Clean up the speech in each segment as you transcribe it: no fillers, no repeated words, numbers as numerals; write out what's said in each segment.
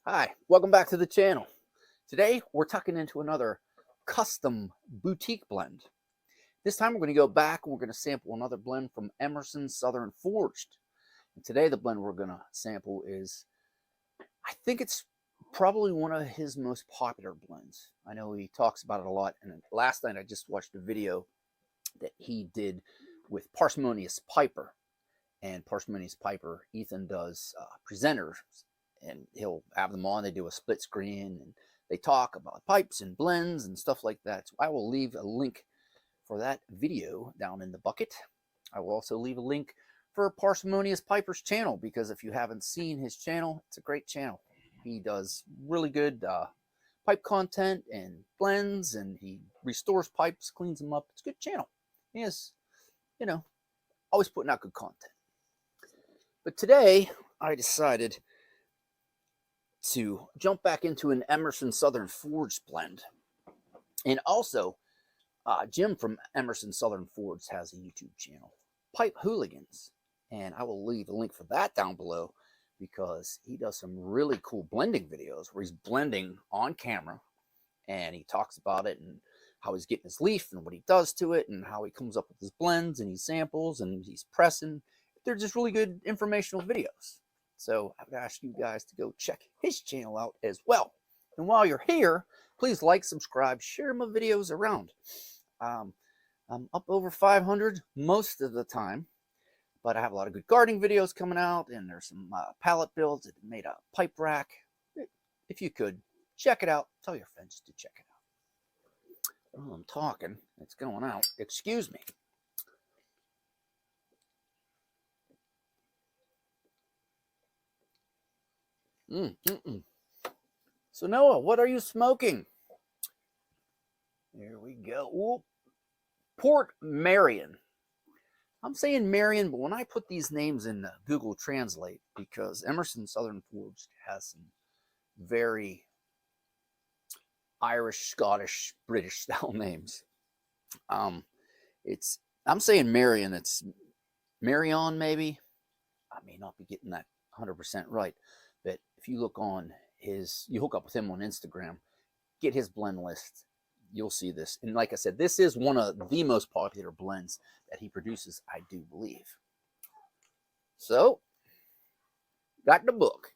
Hi, welcome back to the channel. Today we're tucking into another custom boutique blend. This time we're going to go back and we're going to sample another blend from Emerson Southern Forged. And today the blend we're going to sample is, I think it's probably one of his most popular blends. I know he talks about it a lot, and last night I just watched a video that he did with Parsimonious Piper. And Parsimonious Piper, Ethan does presenters, and he'll have them on. They do a split screen and they talk about pipes and blends and stuff like that. So I will leave a link for that video down in the bucket. I will also leave a link for Parsimonious Piper's channel, because if you haven't seen his channel, it's a great channel. He does really good pipe content and blends, and he restores pipes, cleans them up. It's a good channel. He is, always putting out good content. But today, I decided to jump back into an Emerson Southern Forged blend. And also, Jim from Emerson Southern Forged has a YouTube channel, Pipe Hooligans. And I will leave a link for that down below, because he does some really cool blending videos where he's blending on camera. And he talks about it and how he's getting his leaf and what he does to it and how he comes up with his blends and he samples and he's pressing. They're just really good informational videos. So I would ask you guys to go check his channel out as well. And while you're here, please like, subscribe, share my videos around. I'm up over 500 most of the time, but I have a lot of good gardening videos coming out, and there's some pallet builds that made a pipe rack. If you could, check it out. Tell your friends to check it out. Oh, I'm talking. It's going out. Excuse me. So Noah, what are you smoking? Here we go. Ooh. Port Meirion. I'm saying Meirion, but when I put these names in Google Translate, because Emerson Southern Forged has some very Irish, Scottish, British style names. I'm saying Meirion. It's Meirion, maybe. I may not be getting that 100% right. But if you look on you hook up with him on Instagram, get his blend list, you'll see this. And like I said, this is one of the most popular blends that he produces, I do believe. So, got the book.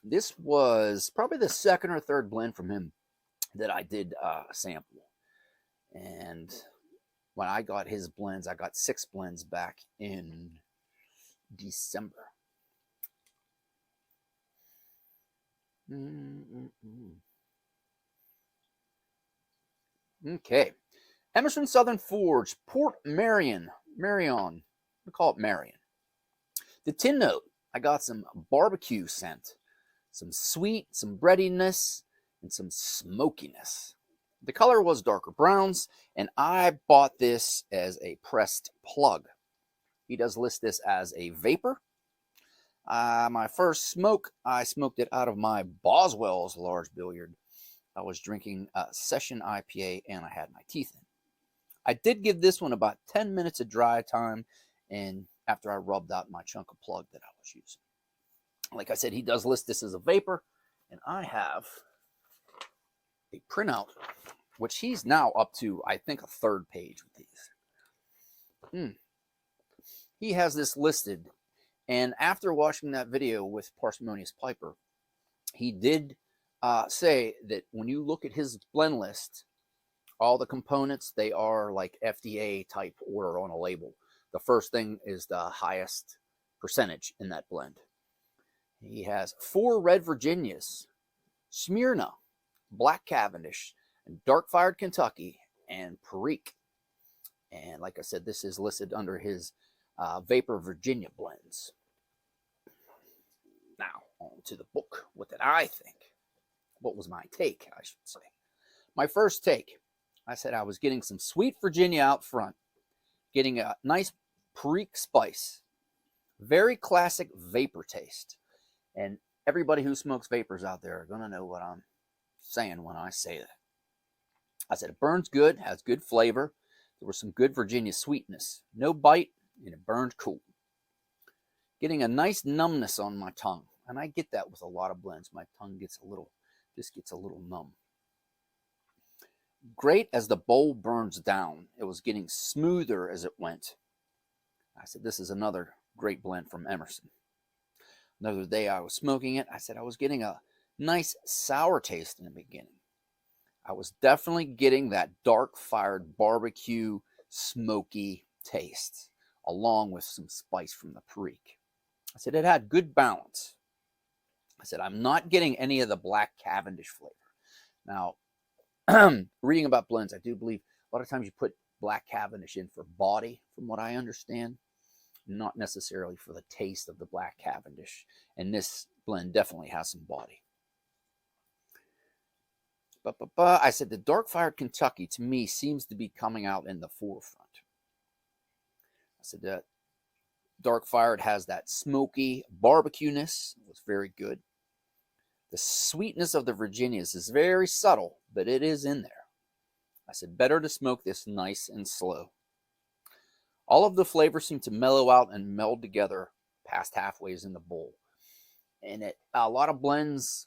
This was probably the second or third blend from him that I did sample. And when I got his blends, I got 6 blends back in December. Okay. Emerson Southern Forged, Port Meirion. We call it Meirion. The tin note, I got some barbecue scent, some sweet, some breadiness, and some smokiness. The color was darker browns, and I bought this as a pressed plug. He does list this as a VaPer. My first smoke, I smoked it out of my Boswell's large billiard. I was drinking a Session IPA, and I had my teeth in. I did give this one about 10 minutes of dry time, and after I rubbed out my chunk of plug that I was using. Like I said, he does list this as a VaPer, and I have a printout, which he's now up to, I think, a 3rd page with these. He has this listed, and after watching that video with Parsimonious Piper, he did say that when you look at his blend list, all the components, they are like FDA type order on a label. The first thing is the highest percentage in that blend. He has 4 Red Virginias, Smyrna, Black Cavendish, and Dark Fired Kentucky, and Perique. And like I said, this is listed under his VaPer Virginia blends. Now, on to the book. What did I think? What was my take, I should say? My first take, I said I was getting some sweet Virginia out front, getting a nice Perique spice, very classic VaPer taste. And everybody who smokes VaPers out there are going to know what I'm saying when I say that. I said it burns good, has good flavor. There was some good Virginia sweetness. No bite, and it burned cool. Getting a nice numbness on my tongue. And I get that with a lot of blends. My tongue gets a little numb. Great as the bowl burns down. It was getting smoother as it went. I said, this is another great blend from Emerson. Another day I was smoking it. I said I was getting a nice sour taste in the beginning. I was definitely getting that dark-fired barbecue smoky taste, along with some spice from the Perique. I said it had good balance. I said I'm not getting any of the black Cavendish flavor. Now, reading about blends, I do believe a lot of times you put black Cavendish in for body, from what I understand, not necessarily for the taste of the black Cavendish. And this blend definitely has some body. I said the dark-fired Kentucky, to me, seems to be coming out in the forefront. I said that dark-fired has that smoky barbecue-ness. It was very good. The sweetness of the Virginias is very subtle, but it is in there. I said, better to smoke this nice and slow. All of the flavors seem to mellow out and meld together past halfways in the bowl. And a lot of blends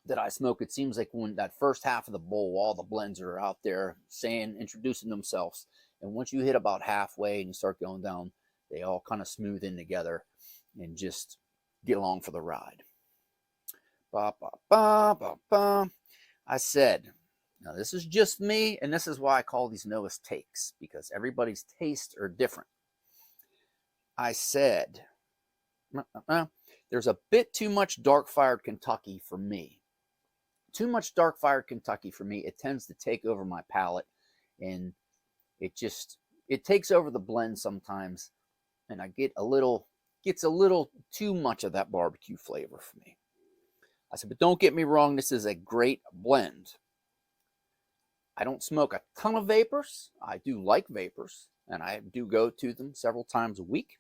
that I smoke, it seems like when that first half of the bowl, all the blends are out there introducing themselves. And once you hit about halfway and you start going down, they all kind of smooth in together and just get along for the ride. I said, now this is just me, and this is why I call these Noah's takes, because everybody's tastes are different. I said, there's a bit too much dark-fired Kentucky for me. Too much dark-fired Kentucky for me. It tends to take over my palate, and it takes over the blend sometimes, and I gets a little too much of that barbecue flavor for me. I said, but don't get me wrong, this is a great blend. I don't smoke a ton of VaPers. I do like VaPers, and I do go to them several times a week.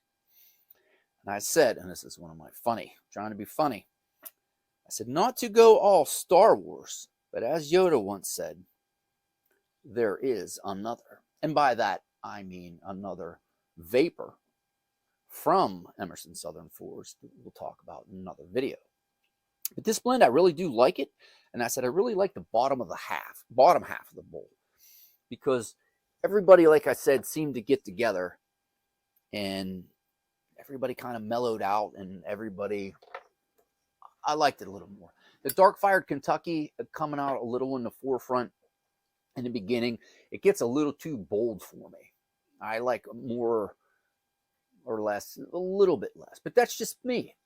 And I said, and this is one of my trying to be funny, I said, not to go all Star Wars, but as Yoda once said, there is another. And by that, I mean another VaPer from Emerson Southern Forged that we'll talk about in another video. But this blend, I really do like it. And I said, I really like the bottom half of the bowl. Because everybody, like I said, seemed to get together. And everybody kind of mellowed out. And I liked it a little more. The dark-fired Kentucky coming out a little in the forefront in the beginning. It gets a little too bold for me. I like more or less, a little bit less. But that's just me.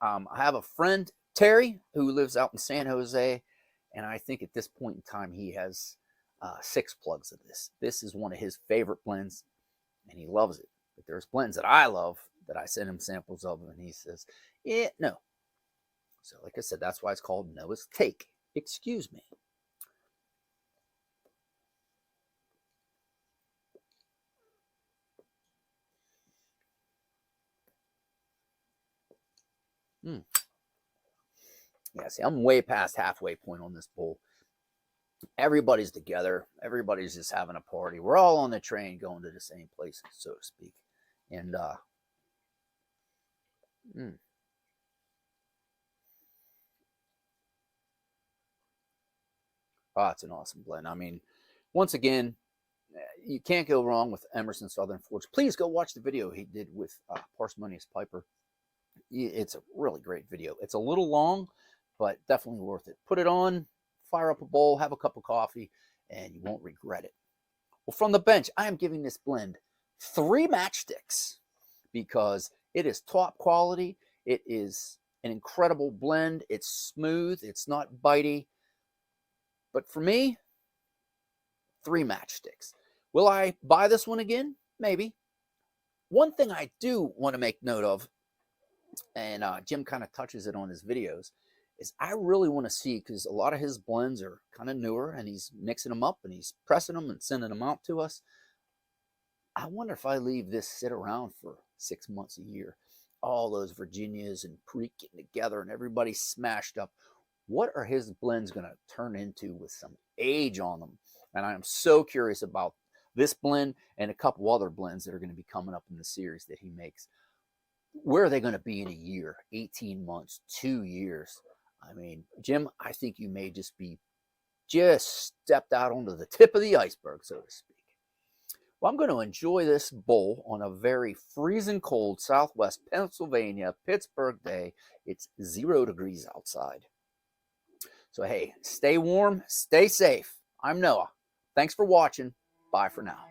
I have a friend, Terry, who lives out in San Jose, and I think at this point in time he has 6 plugs of this. This is one of his favorite blends, and he loves it. But there's blends that I love that I send him samples of, and he says, yeah, no. So like I said, that's why it's called Noah's Take. Excuse me. Yeah, see, I'm way past halfway point on this bowl. Everybody's together. Everybody's just having a party. We're all on the train going to the same place, so to speak. And oh, it's an awesome blend. I mean, once again, you can't go wrong with Emerson Southern Forged. Please go watch the video he did with Parsimonious Piper. It's a really great video. It's a little long, but definitely worth it. Put it on, fire up a bowl, have a cup of coffee, and you won't regret it. Well, from the bench, I am giving this blend 3 matchsticks because it is top quality. It is an incredible blend. It's smooth. It's not bitey. But for me, 3 matchsticks. Will I buy this one again? Maybe. One thing I do want to make note of, and Jim kind of touches it on his videos, is I really want to see, because a lot of his blends are kind of newer, and he's mixing them up, and he's pressing them and sending them out to us. I wonder if I leave this sit around for 6 months, a year, all those Virginias and Perique getting together, and everybody smashed up. What are his blends going to turn into with some age on them? And I am so curious about this blend and a couple other blends that are going to be coming up in the series that he makes. Where are they going to be in a year, 18 months, 2 years? I mean, Jim, I think you may just stepped out onto the tip of the iceberg, so to speak. Well, I'm going to enjoy this bowl on a very freezing cold Southwest Pennsylvania, Pittsburgh day. It's 0 degrees outside. So, hey, stay warm, stay safe. I'm Noah. Thanks for watching. Bye for now.